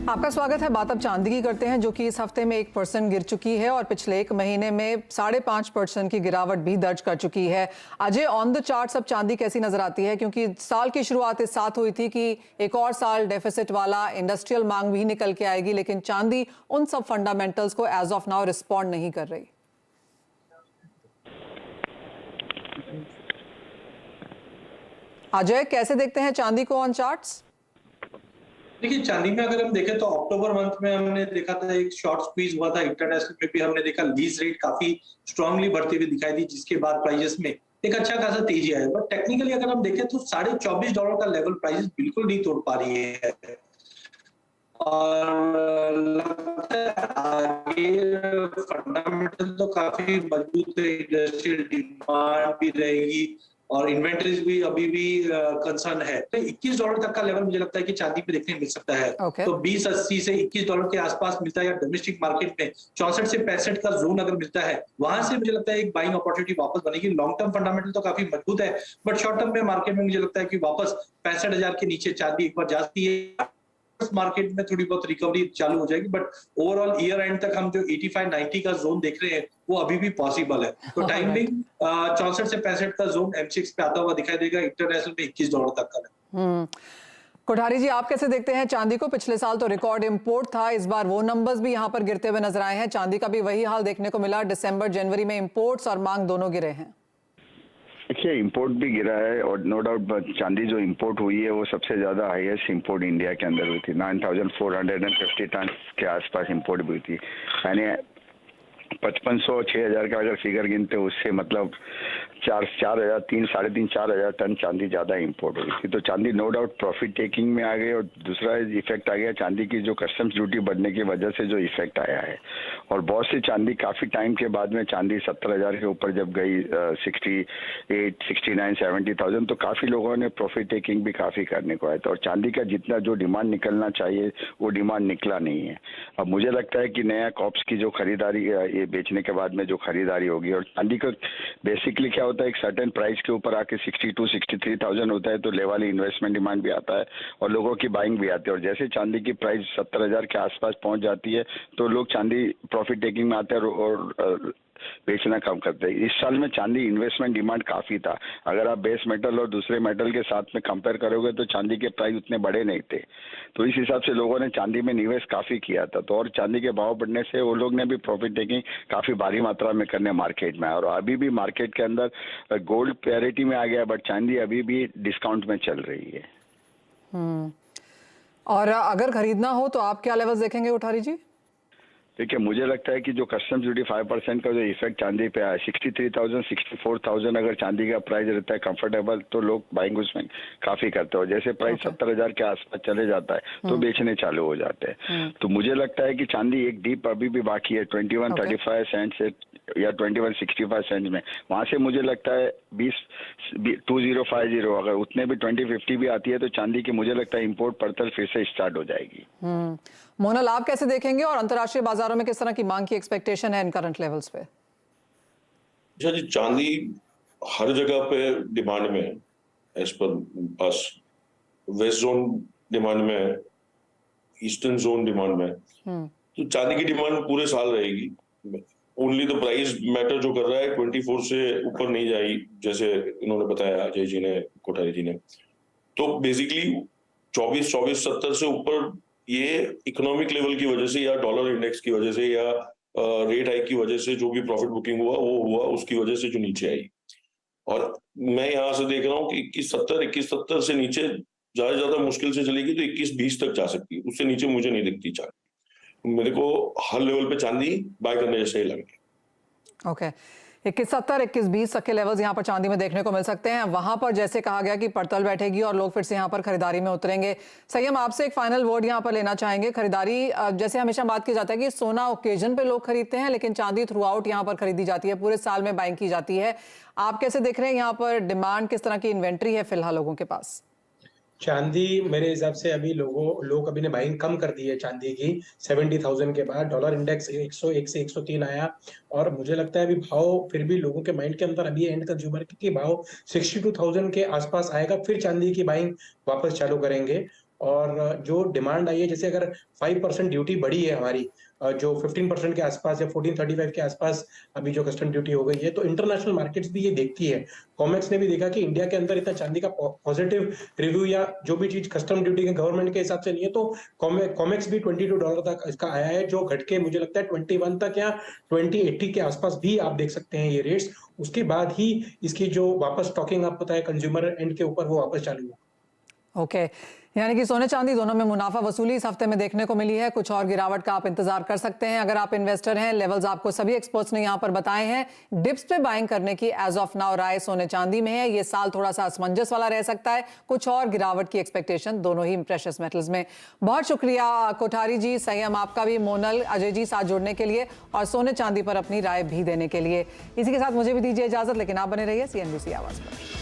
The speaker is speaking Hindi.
आपका स्वागत है। बात अब चांदी की करते हैं, जो कि इस हफ्ते में 1% गिर चुकी है और पिछले एक महीने में 5.5% की गिरावट भी दर्ज कर चुकी है। अजय, ऑन द चार्ट सब चांदी कैसी नजर आती है? क्योंकि साल की शुरुआत इस साथ हुई थी कि एक और साल डेफिसिट वाला, इंडस्ट्रियल मांग भी निकल के आएगी, लेकिन चांदी उन सब फंडामेंटल्स को एज ऑफ नाउ रिस्पॉन्ड नहीं कर रही। अजय, कैसे देखते हैं चांदी को ऑन चार्ट्स? देखिए, चांदी में अगर हम देखें तो अक्टूबर मंथ में हमने देखा था एक शॉर्ट स्क्वीज हुआ था। इंटरनेशनल में भी हमने देखा लीज रेट काफी स्ट्रांगली बढ़ती हुई दिखाई दी, जिसके बाद प्राइजेस में एक अच्छा खासा तेजी आया। बट टेक्निकली अगर हम देखें तो $24.5 का लेवल प्राइजेस बिल्कुल नहीं तोड़ पा रही है और लगता है आगे फंडामेंटल तो काफी मजबूत है, इंडस्ट्रियल डिमांड भी रहेगी और इन्वेंटरीज भी अभी भी कंसर्न है। तो $21 तक का लेवल मुझे लगता है कि चांदी पे देखने मिल सकता है। तो 20.80 से $21 के आसपास मिलता है, या डोमेस्टिक मार्केट में 64 से 65 का जोन अगर मिलता है, वहां से मुझे लगता है एक बाइंग अपॉर्चुनिटी वापस बनेगी। लॉन्ग टर्म फंडामेंटल तो काफी मजबूत है, बट शॉर्ट टर्म में मार्केट में मुझे लगता है कि वापस 65,000 के नीचे चांदी एक बार जाती है, मार्केट में थोड़ी बहुत रिकवरी चालू हो जाएगी। बट ओवरऑल ईयर एंड तक हम जो 85-90 का जोन देख रहे हैं वो अभी भी पॉसिबल है। तो टाइमिंग 64 से 65 का जोन M6 पे आता हुआ दिखाई देगा, इंटरनेशनल में $21 तक का। कोठारी जी, आप कैसे देखते हैं चांदी को? पिछले साल तो रिकॉर्ड इंपोर्ट था, इस बार वो नंबर्स भी यहाँ पर गिरते हुए नजर आए हैं। चांदी का भी वही हाल देखने को मिला, दिसंबर जनवरी में इंपोर्ट्स और मांग दोनों गिरे हैं। देखिए, इंपोर्ट भी गिरा है और नो डाउट चांदी जो इंपोर्ट हुई है वो सबसे ज्यादा हाईएस्ट इंपोर्ट इंडिया के अंदर हुई थी। 9,450 टन के आसपास इंपोर्ट भी हुई थी। यानी 5,500 6,000 का अगर फिगर गिनते उससे मतलब 4,000 3,500 टन चांदी ज्यादा इंपोर्ट हुई थी। तो चांदी नो डाउट प्रॉफिट टेकिंग में आ गई और दूसरा इफेक्ट आ गया चांदी की जो कस्टम्स ड्यूटी बढ़ने की वजह से जो इफेक्ट आया है। और बहुत सी चांदी काफी टाइम के बाद में चांदी 70,000 के ऊपर जब गई 68, 69, 70,000 तो काफी लोगों ने प्रॉफिट टेकिंग भी काफी करने को आया था। और चांदी का जितना जो डिमांड निकलना चाहिए वो डिमांड निकला नहीं है। अब मुझे लगता है कि नया कॉप्स की जो खरीदारी ये बेचने के बाद में जो खरीदारी होगी, और चांदी का बेसिकली क्या होता है, एक सर्टेन प्राइस के ऊपर आके 62, 63,000 होता है तो ले वाली इन्वेस्टमेंट डिमांड भी आता है और लोगों की बाइंग भी आती है। और जैसे चांदी की प्राइस 70,000 के आसपास पहुंच जाती है तो लोग चांदी प्रॉफिट टेकिंग में आते हैं और बेचना कम करते हैं। इस साल में चांदी इन्वेस्टमेंट डिमांड काफी था। अगर आप बेस मेटल और दूसरे मेटल के साथ में कंपेयर करोगे तो चांदी के प्राइस उतने बड़े नहीं थे, तो इस हिसाब से लोगों ने चांदी में निवेश काफी किया था। तो और चांदी के भाव बढ़ने से वो लोग ने भी प्रॉफिट टेकिंग काफी भारी मात्रा में करने मार्केट में। और अभी भी मार्केट के अंदर गोल्ड पैरिटी में आ गया, बट चांदी अभी भी डिस्काउंट में चल रही है। और अगर खरीदना हो तो आप क्या लेवल्स देखेंगे कोठारी जी? देखिए, मुझे लगता है कि जो कस्टम ड्यूटी 5% का जो इफेक्ट चांदी पे आया, 63,000 64,000 अगर चांदी का प्राइस रहता है कंफर्टेबल तो लोग बाइंग उसमें काफी करते हैं। और जैसे प्राइस 70,000 के आसपास चले जाता है तो बेचने चालू हो जाते हैं। तो मुझे लगता है कि चांदी एक डीप अभी भी बाकी है 2135 सेंट से या 2165 सेंट में। वहां से मुझे लगता है 2050 अगर उतने भी 2050 भी आती है तो चांदी की मुझे लगता है इंपोर्ट पड़ताल फिर से स्टार्ट हो जाएगी। मोनल, आप कैसे देखेंगे और अंतर्राष्ट्रीय बाजारों में किस तरह की मांग की एक्सपेक्टेशन है इन करंट लेवल्स पे? जी, चांदी हर जगह पे डिमांड में है, एज पर बस वेस्ट जोन डिमांड में है, ईस्टर्न जोन डिमांड में है। तो चांदी की डिमांड पूरे साल रहेगी। ओनली द प्राइस मैटर जो कर रहा है 24 से ऊपर नहीं जाएगी, जैसे इन्होंने बताया अजय जी ने, कोठारी जी ने। तो बेसिकली 24-70 से ऊपर ये इकोनॉमिक लेवल की वजह से या डॉलर इंडेक्स की वजह से या रेट हाइक की वजह से जो भी प्रॉफिट बुकिंग हुआ उसकी वजह से जो नीचे आई। और मैं यहाँ से देख रहा हूँ कि 2170 से नीचे ज्यादा मुश्किल से चलेगी तो 2120 तक जा सकती है, उससे नीचे मुझे नहीं दिखती चांदी। मेरे को हर लेवल पे चांदी बाय करने जैसे ही लग रही है। ओके, 2170 2120 तक के लेवल्स यहाँ पर चांदी में देखने को मिल सकते हैं। वहां पर जैसे कहा गया कि पड़ताल बैठेगी और लोग फिर से यहाँ पर खरीदारी में उतरेंगे। संयम, आपसे एक फाइनल वर्ड यहाँ पर लेना चाहेंगे। खरीदारी, जैसे हमेशा बात की जाता है कि सोना ओकेजन पे लोग खरीदते हैं, लेकिन चांदी थ्रू आउट यहाँ पर खरीदी जाती है, पूरे साल में बाइंग की जाती है। आप कैसे देख रहे हैं यहाँ पर डिमांड, किस तरह की इन्वेंट्री है फिलहाल लोगों के पास? चांदी मेरे हिसाब से अभी लोग अभी ने बाइंग कम कर दी है चांदी की 70,000 के बाद। डॉलर इंडेक्स 101 से 103 आया और मुझे लगता है अभी भाव फिर भी लोगों के माइंड के अंदर अभी एंड कंज्यूमर के भाव 62,000 के आसपास आएगा, फिर चांदी की बाइंग वापस चालू करेंगे। और जो डिमांड आई है, जैसे अगर 5% ड्यूटी बढ़ी है हमारी, जो 15% के आसपास या 1435 के आसपास अभी जो कस्टम ड्यूटी हो गई है, तो इंटरनेशनल मार्केट्स भी ये देखती है। कॉमेक्स ने भी देखा कि इंडिया के अंदर इतना चांदी का पॉजिटिव रिव्यू या जो भी चीज कस्टम ड्यूटी के गवर्नमेंट के हिसाब से नहीं है, तो कॉमेक्स भी $22 तक इसका आया है, जो घट के मुझे लगता है 21 तक या 2080 के आसपास भी आप देख सकते हैं ये रेट्स। उसके बाद ही इसकी जो वापस स्टॉकिंग अप होता है कंज्यूमर एंड के ऊपर, वो वापस चालू हुआ। ओके, यानी कि सोने चांदी दोनों में मुनाफा वसूली इस हफ्ते में देखने को मिली है। कुछ और गिरावट का आप इंतजार कर सकते हैं अगर आप इन्वेस्टर हैं। लेवल्स आपको सभी एक्सपर्ट्स ने यहां पर बताए हैं। डिप्स पे बाइंग करने की एज ऑफ नाउ राय सोने चांदी में है। ये साल थोड़ा सा असमंजस वाला रह सकता है, कुछ और गिरावट की एक्सपेक्टेशन दोनों ही प्रेशियस मेटल्स में। बहुत शुक्रिया कोठारी जी, संयम आपका भी, मोनल, अजय जी साथ जुड़ने के लिए और सोने चांदी पर अपनी राय भी देने के लिए। इसी के साथ मुझे भी दीजिए इजाजत, लेकिन आप बने रहिए CNBC आवाज पर।